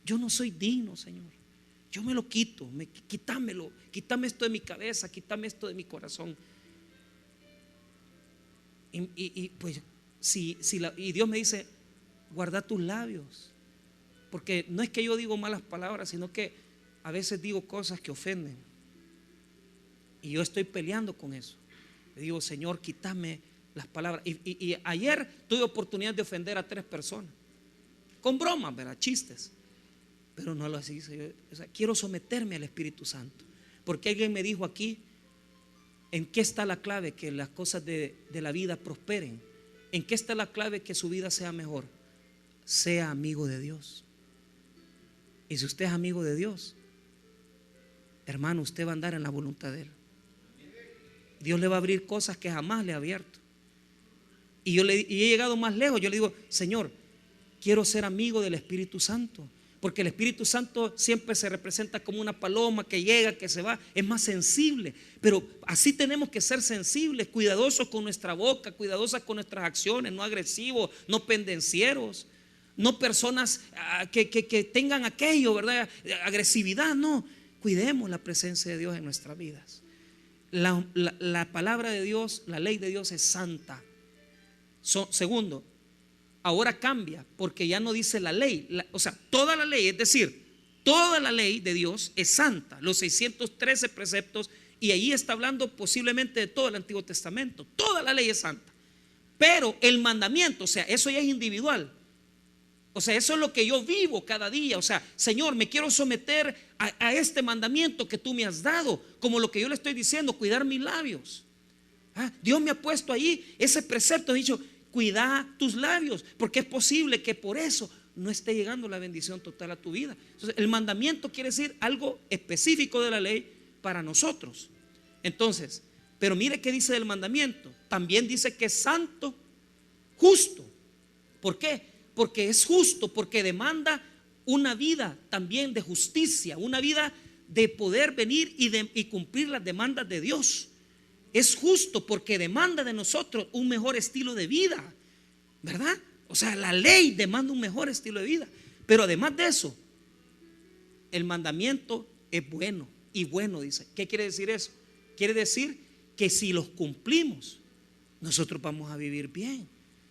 Speaker 1: yo no soy digno, Señor. Yo me lo quito, quítamelo, quítame esto de mi cabeza, quítame esto de mi corazón. Y pues y Dios me dice: guarda tus labios, porque no es que yo digo malas palabras, sino que a veces digo cosas que ofenden, y yo estoy peleando con eso. Le digo: Señor, quítame las palabras. Y ayer tuve oportunidad de ofender a 3 personas con bromas, ¿verdad? Chistes, pero no lo así. O sea, quiero someterme al Espíritu Santo, porque alguien me dijo aquí: ¿en qué está la clave que las cosas de la vida prosperen? ¿En qué está la clave que su vida sea mejor? Sea amigo de Dios. Y si usted es amigo de Dios, hermano, usted va a andar en la voluntad de Él. Dios le va a abrir cosas que jamás le ha abierto. Y he llegado más lejos. Yo le digo: Señor, quiero ser amigo del Espíritu Santo, porque el Espíritu Santo siempre se representa como una paloma que llega, que se va, es más sensible. Pero así tenemos que ser sensibles, cuidadosos con nuestra boca, cuidadosos con nuestras acciones, no agresivos, no pendencieros, no personas que tengan aquello, ¿verdad? Agresividad, no. Cuidemos la presencia de Dios en nuestras vidas. La palabra de Dios, la ley de Dios es santa. Segundo, ahora cambia, porque ya no dice la ley, o sea, toda la ley, es decir, toda la ley de Dios es santa, los 613 preceptos, y ahí está hablando posiblemente de todo el Antiguo Testamento. Toda la ley es santa, pero el mandamiento, o sea, eso ya es individual. O sea, eso es lo que yo vivo cada día. O sea, Señor, me quiero someter a este mandamiento que tú me has dado, como lo que yo le estoy diciendo, cuidar mis labios. Dios me ha puesto ahí ese precepto, ha dicho: cuida tus labios, porque es posible que por eso no esté llegando la bendición total a tu vida. Entonces, el mandamiento quiere decir algo específico de la ley para nosotros. Entonces, pero mire qué dice del mandamiento. También dice que es santo, justo. ¿Por qué? Porque es justo, porque demanda una vida también de justicia, una vida de poder venir y cumplir las demandas de Dios. Es justo porque demanda de nosotros un mejor estilo de vida, ¿verdad? O sea, la ley demanda un mejor estilo de vida. Pero además de eso, el mandamiento es bueno. Y bueno, dice. ¿Qué quiere decir eso? Quiere decir que si los cumplimos, nosotros vamos a vivir bien.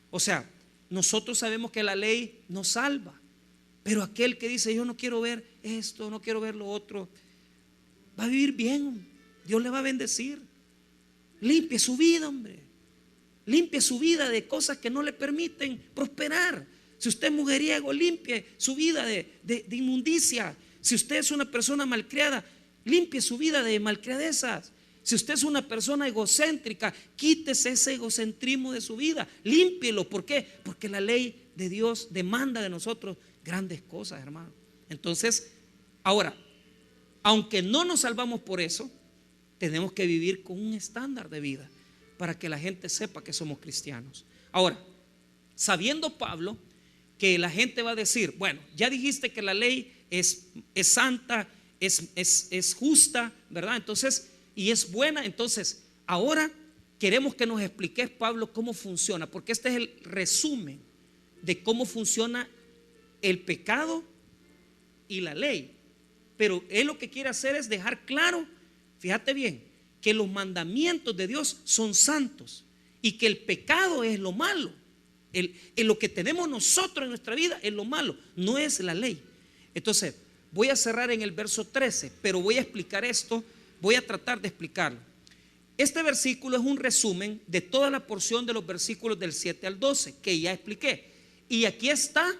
Speaker 1: O sea, nosotros sabemos que la ley nos salva, pero aquel que dice: yo no quiero ver esto, no quiero ver lo otro, va a vivir bien. Dios le va a bendecir. Limpie su vida, hombre. Limpie su vida de cosas que no le permiten prosperar. Si usted es mujeriego, limpie su vida de inmundicia. Si usted es una persona malcriada, limpie su vida de malcriadezas. Si usted es una persona egocéntrica, quítese ese egocentrismo de su vida, límpielo. ¿Por qué? Porque la ley de Dios demanda de nosotros grandes cosas, hermano. Entonces, ahora, aunque no nos salvamos por eso, tenemos que vivir con un estándar de vida para que la gente sepa que somos cristianos. Ahora, sabiendo Pablo que la gente va a decir: bueno, ya dijiste que la ley es santa, es justa, ¿verdad? Entonces, y es buena. Entonces, ahora queremos que nos expliques, Pablo, cómo funciona, porque este es el resumen de cómo funciona el pecado y la ley. Pero él lo que quiere hacer es dejar claro, fíjate bien, que los mandamientos de Dios son santos y que el pecado es lo malo. Lo que tenemos nosotros en nuestra vida es lo malo, no es la ley. Entonces, voy a cerrar en el verso 13, pero voy a explicar esto. Voy a tratar de explicarlo. Este versículo es un resumen de toda la porción de los versículos del 7 al 12 que ya expliqué. Y aquí está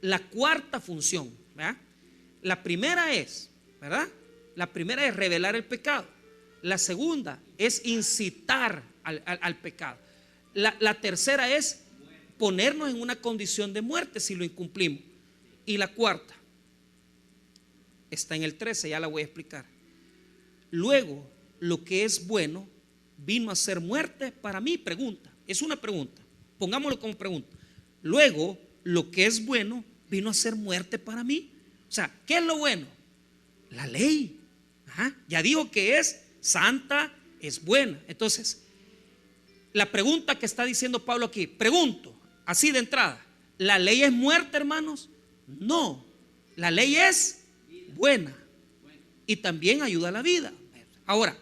Speaker 1: la cuarta función, ¿verdad? La primera es, ¿verdad? La primera es revelar el pecado. La segunda es incitar al pecado. La tercera es ponernos en una condición de muerte si lo incumplimos. Y la cuarta está en el 13, ya la voy a explicar. Luego, lo que es bueno vino a ser muerte para mí. Pregunta, es una pregunta, pongámoslo como pregunta. Luego, lo que es bueno vino a ser muerte para mí. O sea, ¿qué es lo bueno? La ley. Ya dijo que es santa, es buena. Entonces, la pregunta que está diciendo Pablo aquí, pregunto, así de entrada, ¿la ley es muerte, hermanos? No, la ley es buena y también ayuda a la vida. Ahora,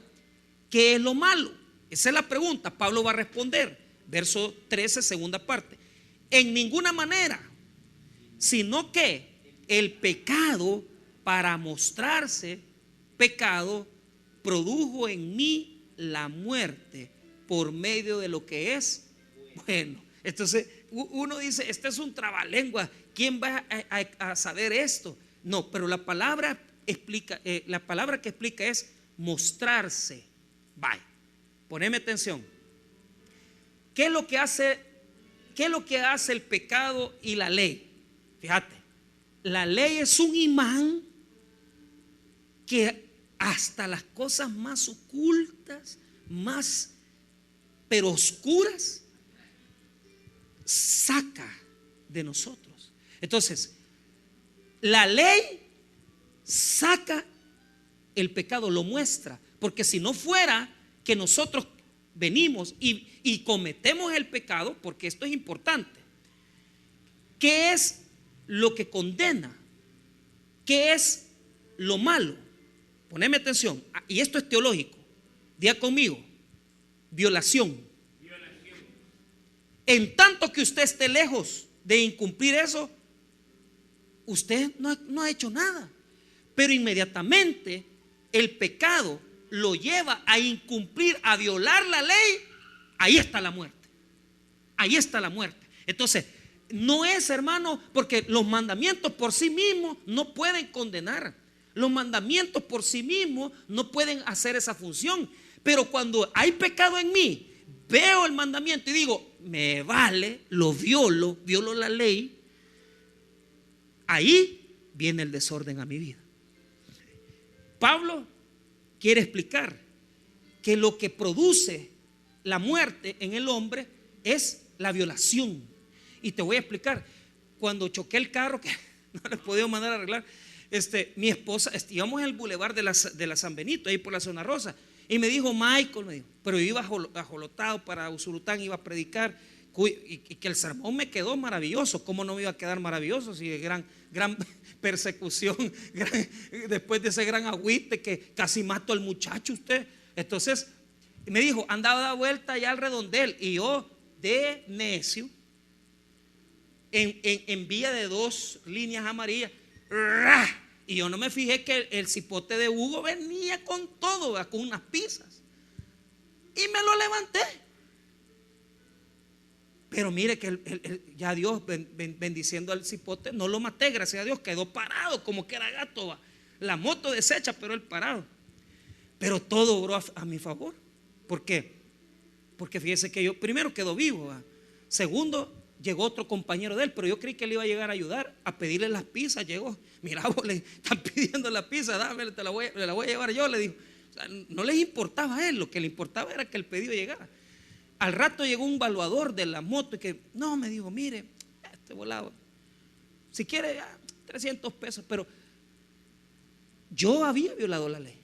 Speaker 1: ¿qué es lo malo? Esa es la pregunta. Pablo va a responder, verso 13, segunda parte. En ninguna manera, sino que el pecado, para mostrarse pecado, produjo en mí la muerte por medio de lo que es bueno. Entonces uno dice, este es un trabalengua, ¿quién va a saber esto? No, pero la palabra explica, la palabra que explica es mostrarse. Vaya, poneme atención. ¿Qué es lo que hace el pecado y la ley? Fíjate, la ley es un imán que hasta las cosas más ocultas, más pero oscuras, saca de nosotros. Entonces, la ley saca el pecado, lo muestra, porque si no fuera que nosotros venimos y cometemos el pecado, porque esto es importante, ¿qué es lo que condena? ¿Qué es lo malo? Poneme atención, y esto es teológico. Diga conmigo, violación. En tanto que usted esté lejos de incumplir eso, usted no ha hecho nada. Pero inmediatamente el pecado lo lleva a incumplir, a violar la ley. Ahí está la muerte. Ahí está la muerte. Entonces, no es, hermano, porque los mandamientos por sí mismos no pueden condenar. Los mandamientos por sí mismos no pueden hacer esa función. Pero cuando hay pecado en mí, veo el mandamiento y digo, me vale, lo violo la ley. Ahí viene el desorden a mi vida. Pablo quiere explicar que lo que produce la muerte en el hombre es la violación. Y te voy a explicar. Cuando choqué el carro, que no le he podido mandar a arreglar, mi esposa, íbamos en el bulevar de la San Benito, ahí por la zona rosa, y me dijo, Michael, me dijo, pero yo iba ajolotado para Usulután, iba a predicar, y que el sermón me quedó maravilloso. ¿Cómo no me iba a quedar maravilloso si gran persecución, después de ese gran agüite que casi mato al muchacho usted? Entonces me dijo, andaba a dar vuelta allá al redondel, y yo de necio, en vía de 2 líneas amarillas, y yo no me fijé que el cipote de Hugo venía con todo, con unas pizzas, y me lo levanté. Pero mire que ya Dios bendiciendo al cipote, no lo maté, gracias a Dios, quedó parado como que era gato, la moto deshecha, pero él parado. Pero todo obró a mi favor. ¿Por qué? Porque fíjese que yo primero quedó vivo, segundo, llegó otro compañero de él, pero yo creí que él iba a llegar a ayudar, a pedirle las pizzas. Llegó, mira, vos le están pidiendo la pizza, dame, te la voy a llevar yo, le dijo. O sea, no les importaba a él, lo que le importaba era que el pedido llegara. Al rato llegó un evaluador de la moto y que no, me dijo, mire, este volado, si quiere 300 pesos, pero yo había violado la ley.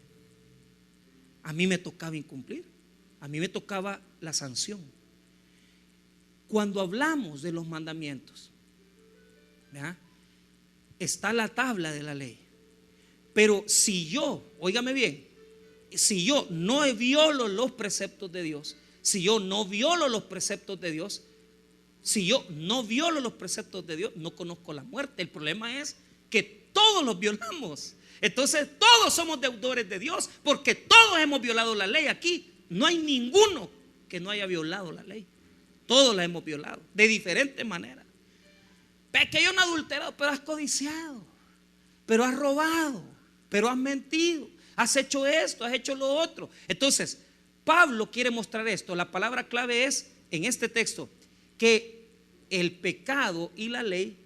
Speaker 1: A mí me tocaba incumplir, a mí me tocaba la sanción. Cuando hablamos de los mandamientos, ¿verdad?, está la tabla de la ley. Pero si yo, óigame bien, si yo no violo los preceptos de Dios, si yo no violo los preceptos de Dios, si yo no violo los preceptos de Dios, no conozco la muerte. El problema es que todos los violamos. Entonces todos somos deudores de Dios, porque todos hemos violado la ley. Aquí no hay ninguno que no haya violado la ley. Todos la hemos violado de diferentes maneras. Que yo no he adulterado, pero has codiciado, pero has robado, pero has mentido, has hecho esto, has hecho lo otro. Entonces Pablo quiere mostrar esto. La palabra clave es en este texto que el pecado y la ley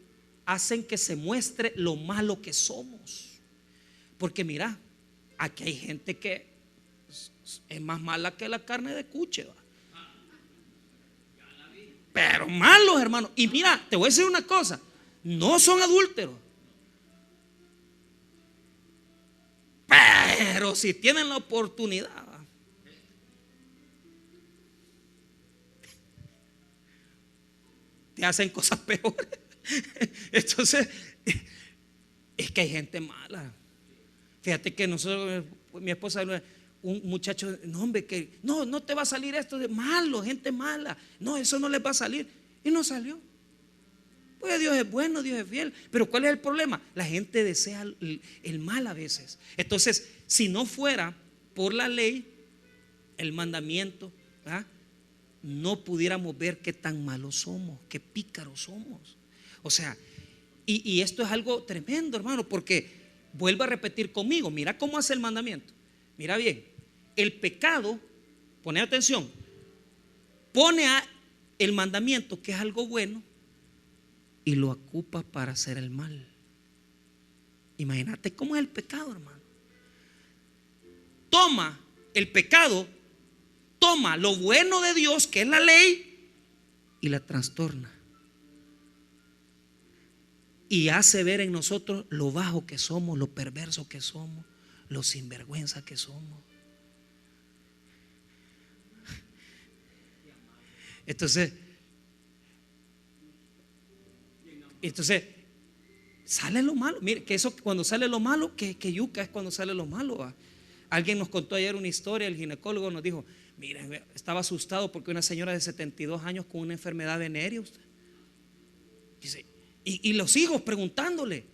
Speaker 1: hacen que se muestre lo malo que somos. Porque mira, aquí hay gente que es más mala que la carne de cuche, ¿va? Pero malos, hermano. Y mira, te voy a decir una cosa: no son adúlteros, pero si tienen la oportunidad, ¿va?, te hacen cosas peores. Entonces, es que hay gente mala. Fíjate que nosotros, mi esposa, un muchacho, no hombre, que no te va a salir esto de malo, gente mala, no, eso no les va a salir. Y no salió. Pues Dios es bueno, Dios es fiel. Pero ¿cuál es el problema? La gente desea el mal a veces. Entonces, si no fuera por la ley, el mandamiento, ¿ah?, no pudiéramos ver qué tan malos somos, qué pícaros somos. O sea, y esto es algo tremendo, hermano, porque vuelvo a repetir conmigo, mira cómo hace el mandamiento. Mira bien, el pecado, pone atención, pone a el mandamiento, que es algo bueno, y lo ocupa para hacer el mal. Imagínate cómo es el pecado, hermano. Toma el pecado, toma lo bueno de Dios, que es la ley, y la trastorna. Y hace ver en nosotros lo bajo que somos, lo perverso que somos, lo sinvergüenza que somos. Entonces sale lo malo. Mire, que eso, cuando sale lo malo, que yuca es cuando sale lo malo, ¿va? Alguien nos contó ayer una historia. El ginecólogo nos dijo: miren, estaba asustado porque una señora de 72 años con una enfermedad venérea, usted dice, y los hijos preguntándole: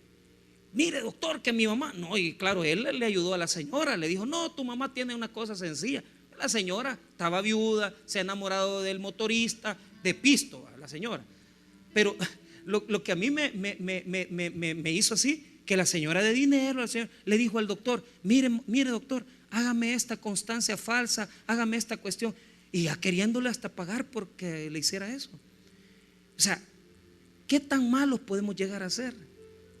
Speaker 1: mire, doctor, que mi mamá, no, y claro, él le ayudó a la señora, le dijo: no, tu mamá tiene una cosa sencilla. La señora estaba viuda, se ha enamorado del motorista, de pisto, la señora. Pero lo que a mí me hizo así, que la señora de dinero, la señora, le dijo al doctor: mire doctor, hágame esta constancia falsa, hágame esta cuestión, y ya queriéndole hasta pagar porque le hiciera eso. O sea, ¿qué tan malos podemos llegar a ser?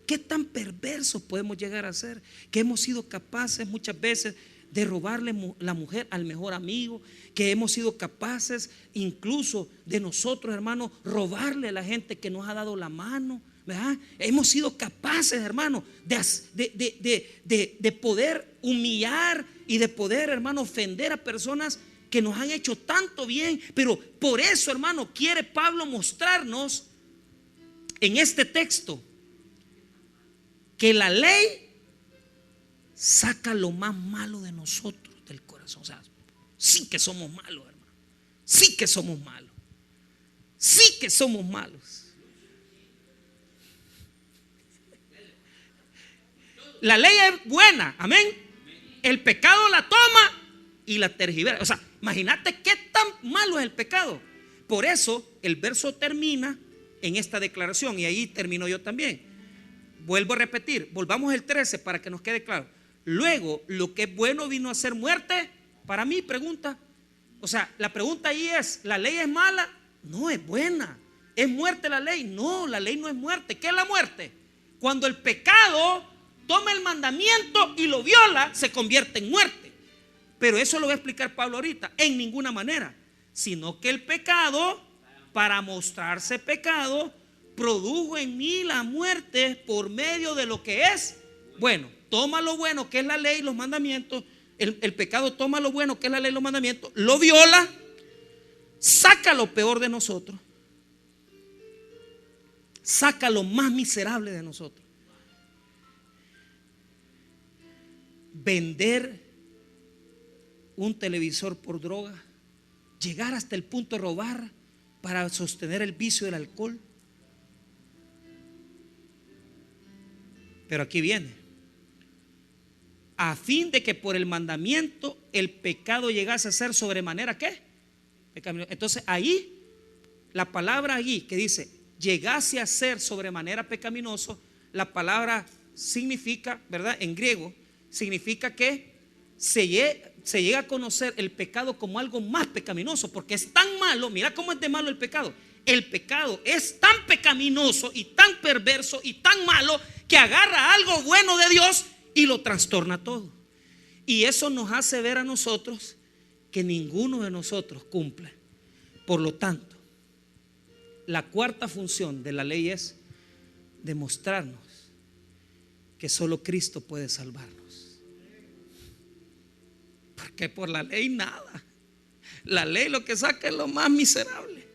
Speaker 1: ¿Qué tan perversos podemos llegar a ser? Que hemos sido capaces muchas veces de robarle la mujer al mejor amigo, que hemos sido capaces incluso de nosotros, hermanos, robarle a la gente que nos ha dado la mano, ¿verdad? Hemos sido capaces, hermanos, de poder humillar y de poder, hermano, ofender a personas que nos han hecho tanto bien. Pero por eso, hermano, quiere Pablo mostrarnos en este texto que la ley saca lo más malo de nosotros del corazón. O sea, sí que somos malos, hermano. Sí que somos malos. Sí que somos malos. La ley es buena, amén. El pecado la toma y la tergiversa. O sea, imagínate qué tan malo es el pecado. Por eso el verso termina en esta declaración, y ahí termino yo también. Vuelvo a repetir, volvamos al 13 para que nos quede claro. Luego, lo que es bueno vino a ser muerte. Para mí, pregunta. O sea, la pregunta ahí es: ¿la ley es mala? No, es buena. ¿Es muerte la ley? No, la ley no es muerte. ¿Qué es la muerte? Cuando el pecado toma el mandamiento y lo viola, se convierte en muerte. Pero eso lo va a explicar Pablo ahorita. En ninguna manera. Sino que el pecado, para mostrarse pecado, produjo en mí la muerte por medio de lo que es bueno. Toma lo bueno, que es la ley y los mandamientos. El pecado toma lo bueno, que es la ley y los mandamientos, lo viola, saca lo peor de nosotros, saca lo más miserable de nosotros. Vender un televisor por droga, llegar hasta el punto de robar para sostener el vicio del alcohol. Pero aquí viene: a fin de que por el mandamiento el pecado llegase a ser sobremanera ¿qué? Pecaminoso. Entonces ahí, la palabra allí que dice llegase a ser sobremanera pecaminoso, la palabra significa, ¿verdad? En griego significa que se llega a conocer el pecado como algo más pecaminoso, porque es tan malo. Mira cómo es de malo el pecado. El pecado es tan pecaminoso y tan perverso y tan malo que agarra algo bueno de Dios y lo trastorna todo. Y eso nos hace ver a nosotros que ninguno de nosotros cumple. Por lo tanto, la cuarta función de la ley es demostrarnos que solo Cristo puede salvarnos. Porque por la ley nada. La ley lo que saca es lo más miserable.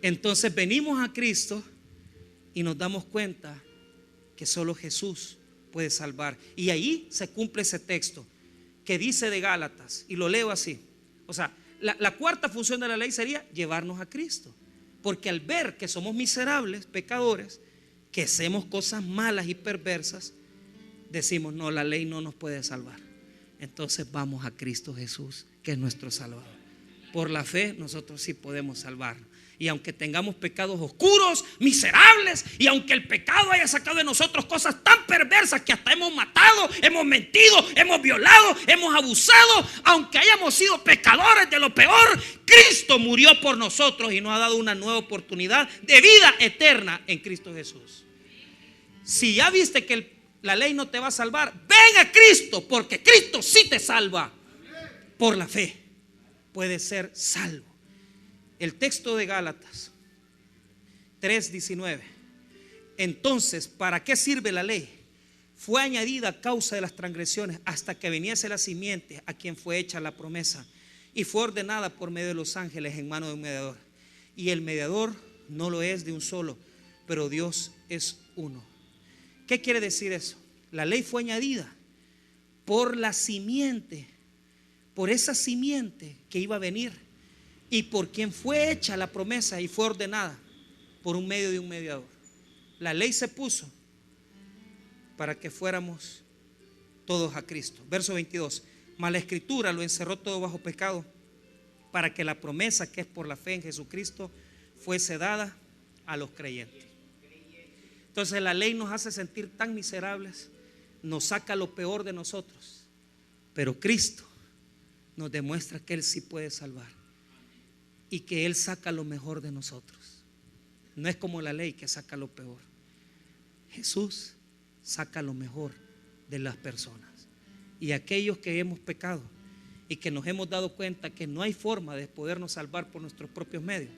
Speaker 1: Entonces venimos a Cristo y nos damos cuenta que solo Jesús puede salvar. Y ahí se cumple ese texto que dice de Gálatas, y lo leo así. O sea, la cuarta función de la ley sería llevarnos a Cristo. Porque al ver que somos miserables, pecadores, que hacemos cosas malas y perversas, decimos: no, la ley no nos puede salvar. Entonces vamos a Cristo Jesús, que es nuestro Salvador. Por la fe nosotros sí podemos salvarnos. Y aunque tengamos pecados oscuros, miserables, y aunque el pecado haya sacado de nosotros cosas tan perversas que hasta hemos matado, hemos mentido, hemos violado, hemos abusado, aunque hayamos sido pecadores de lo peor, Cristo murió por nosotros y nos ha dado una nueva oportunidad de vida eterna en Cristo Jesús. Si ya viste que la ley no te va a salvar, ven a Cristo, porque Cristo sí te salva. Por la fe puedes ser salvo. El texto de Gálatas 3:19. Entonces, ¿para qué sirve la ley? Fue añadida a causa de las transgresiones, hasta que viniese la simiente a quien fue hecha la promesa, y fue ordenada por medio de los ángeles en mano de un mediador. Y el mediador no lo es de un solo, pero Dios es uno. ¿Qué quiere decir eso? La ley fue añadida por la simiente, por esa simiente que iba a venir, y por quien fue hecha la promesa y fue ordenada por un medio de un mediador. La ley se puso para que fuéramos todos a Cristo. Verso 22. Mas la Escritura lo encerró todo bajo pecado, para que la promesa, que es por la fe en Jesucristo, fuese dada a los creyentes. Entonces la ley nos hace sentir tan miserables, nos saca lo peor de nosotros, pero Cristo nos demuestra que Él sí puede salvar y que Él saca lo mejor de nosotros. No es como la ley que saca lo peor. Jesús saca lo mejor de las personas. Y aquellos que hemos pecado y que nos hemos dado cuenta que no hay forma de podernos salvar por nuestros propios medios,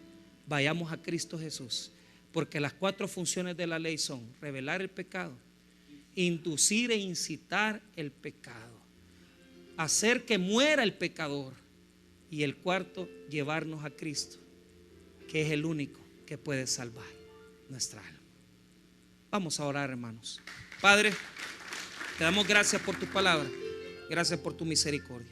Speaker 1: vayamos a Cristo Jesús. Porque las cuatro funciones de la ley son revelar el pecado, inducir e incitar el pecado, hacer que muera el pecador, y el cuarto, llevarnos a Cristo, que es el único que puede salvar nuestra alma. Vamos a orar, hermanos. Padre, te damos gracias por tu palabra, gracias por tu misericordia.